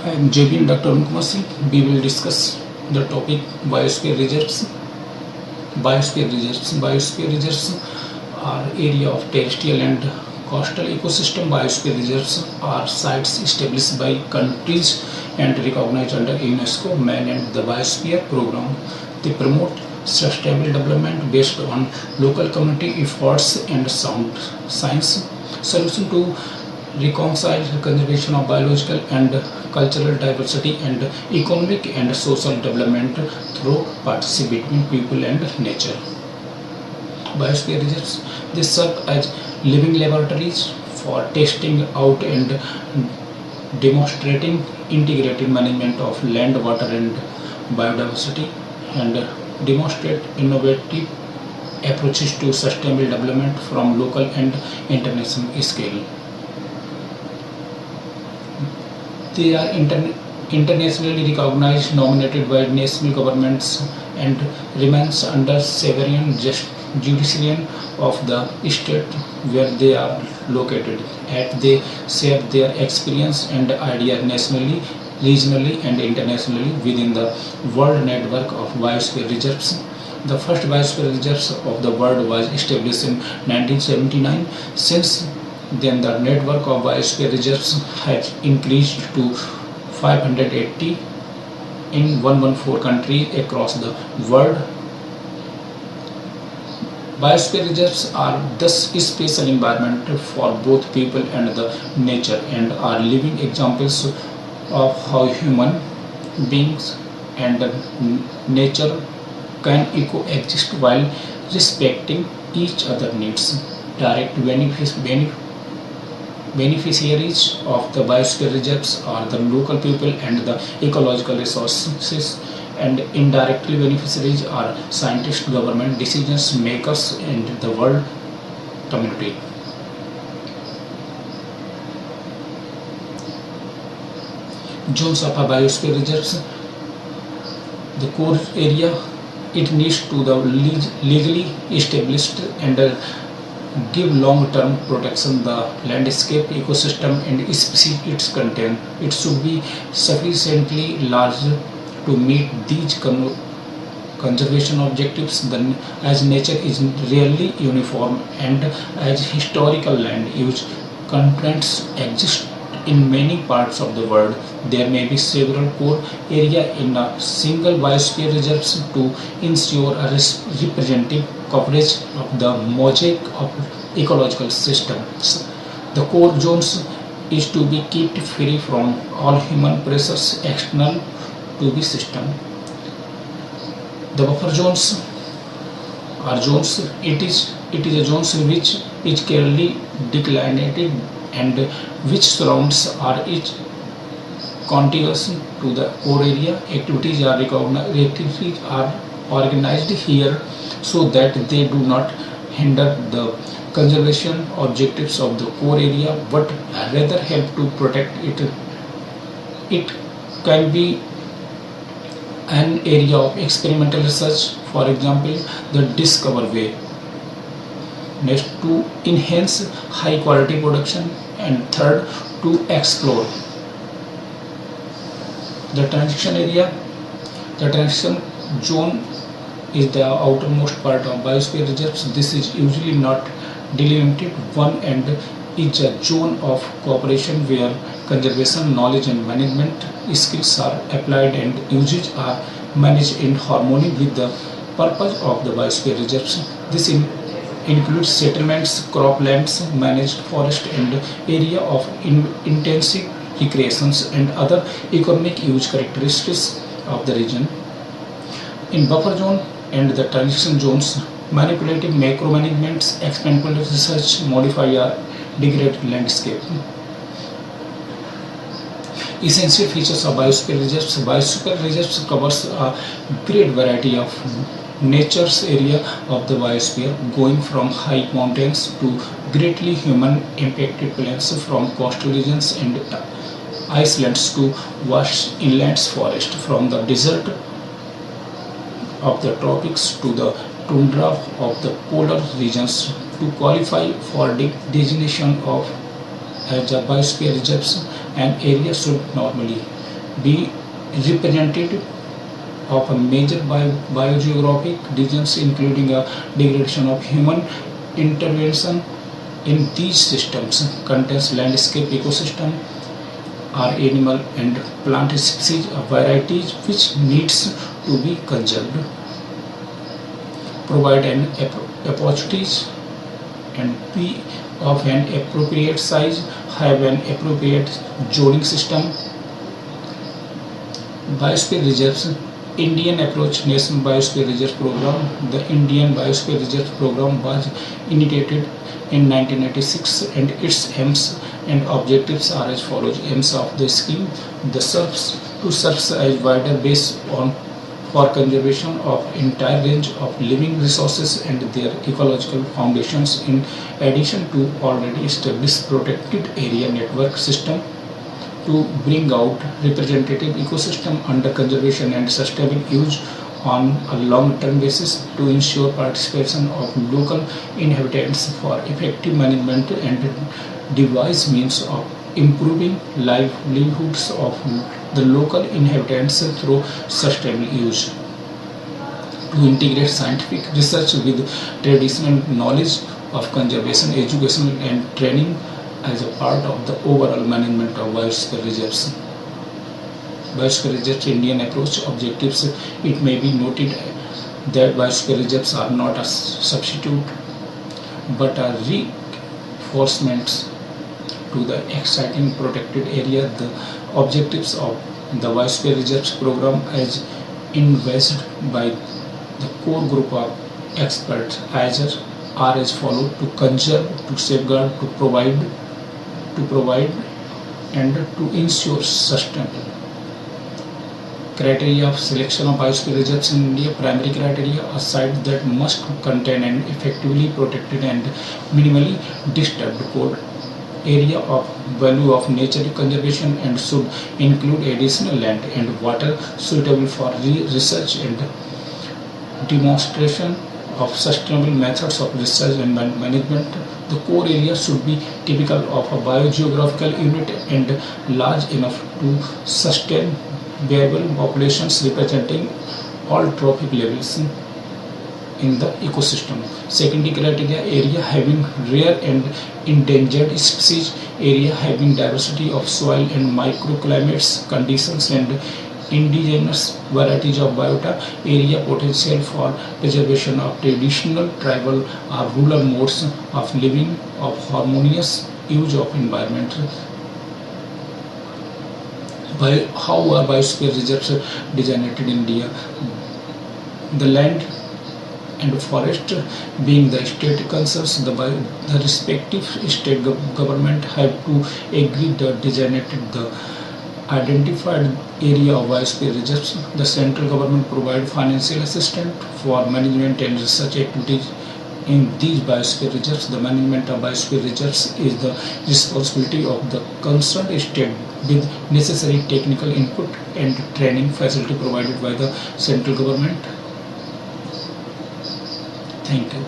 I am JB Dr. Kumar Singh. We will discuss the topic biosphere reserves. Biosphere reserves are area of terrestrial and coastal ecosystem. Biosphere reserves are sites established by countries and recognized under UNESCO Man and the Biosphere Program. They promote sustainable development based on local community efforts and sound science solution to reconcile conservation of biological and cultural diversity and economic and social development through partnership between people and nature. Biosphere reserves, they serve as living laboratories for testing out and demonstrating integrated management of land, water and biodiversity, and demonstrate innovative approaches to sustainable development from local and international scale. They are internationally recognized, nominated by national governments, and remains under sovereign jurisdiction of the state where they are located. At they share their experience and ideas nationally, regionally, and internationally within the world network of biosphere reserves. The first biosphere reserves of the world was established in 1979. Since then, the network of biosphere reserves has increased to 580 in 114 countries across the world. Biosphere reserves are thus special environment for both people and the nature, and are living examples of how human beings and nature can coexist while respecting each other's needs. Direct beneficiaries of the biosphere reserves are the local people and the ecological resources, and indirectly beneficiaries are scientists, government decisions makers, and the world community. Zones of a biosphere reserves, the core area, it needs to the legally established and give long-term protection the landscape, ecosystem, and species it contains. It should be sufficiently large to meet these conservation objectives, then as nature is rarely uniform and as historical land use constraints exist in many parts of the world, there may be several core areas in a single biosphere reserves to ensure a representative coverage of the mosaic of ecological systems. The core zones is to be kept free from all human pressures external to the system. The buffer zones are zones. It is a zones which is clearly delineated and which surrounds are each contiguous to the core area. Activities are organized here so that they do not hinder the conservation objectives of the core area but rather help to protect it. It can be an area of experimental research, for example, the Discover Way. Next, to enhance high quality production, and third, to explore. The transition area, the transition zone is the outermost part of biosphere reserves. This is usually not delimited one and is a zone of cooperation where conservation knowledge and management skills are applied and uses are managed in harmony with the purpose of the biosphere reserves. This includes settlements, croplands, managed forest, and area of intensive recreations and other economic use characteristics of the region. In buffer zone and the transition zones, manipulative macro-managements, experimental research modify a degraded landscape. Essential features of biosphere reserves. Biosphere reserves covers a great variety of nature's area of the biosphere, going from high mountains to greatly human impacted plains, from coastal regions and icelands to vast inland forest, from the desert of the tropics to the tundra of the polar regions. To qualify for designation of as a biosphere reserves, an area should normally be representative of a major biogeographic regions, including a degradation of human intervention in these systems, contains landscape ecosystem or animal and plant species varieties which needs to be conserved, provide an opportunities and be of an appropriate size, have an appropriate zoning system. Biosphere reserves. Indian approach National Biosphere Reserve Program. The Indian Biosphere Reserve Program was initiated in 1996 and its aims and objectives are as follows. Aims of the scheme: the serves as wider base on for conservation of entire range of living resources and their ecological foundations, in addition to already established protected area network system, to bring out representative ecosystem under conservation and sustainable use on a long-term basis, to ensure participation of local inhabitants for effective management and devise means of improving livelihoods of the local inhabitants through sustainable use, to integrate scientific research with traditional knowledge of conservation, education and training as a part of the overall management of biosphere reserves. Biosphere reserves Indian approach objectives. It may be noted that biosphere reserves are not a substitute but are reinforcements to the existing protected area. The objectives of the Biosphere Reserves Program as envisaged by the core group of experts are as follows: to conserve, to safeguard, to provide and to ensure sustainable. Criteria of selection of biosphere reserves in India. Primary criteria: a site that must contain an effectively protected and minimally disturbed core area of value of nature conservation and should include additional land and water suitable for research and demonstration of sustainable methods of research and management. The core area should be typical of a biogeographical unit and large enough to sustain viable populations representing all trophic levels in the ecosystem. Secondary criteria: area having rare and endangered species, area having diversity of soil and microclimates conditions and indigenous varieties of biota, area potential for preservation of traditional tribal or rural modes of living, of harmonious use of environment. How are biosphere reserves designated in India? The land and forest being the state concerns, the respective state government have to agree the designated the identified area of biosphere reserves. The central government provide financial assistance for management and research activities in these biosphere reserves. The management of biosphere reserves is the responsibility of the concerned state with necessary technical input and training facility provided by the central government. Thank you.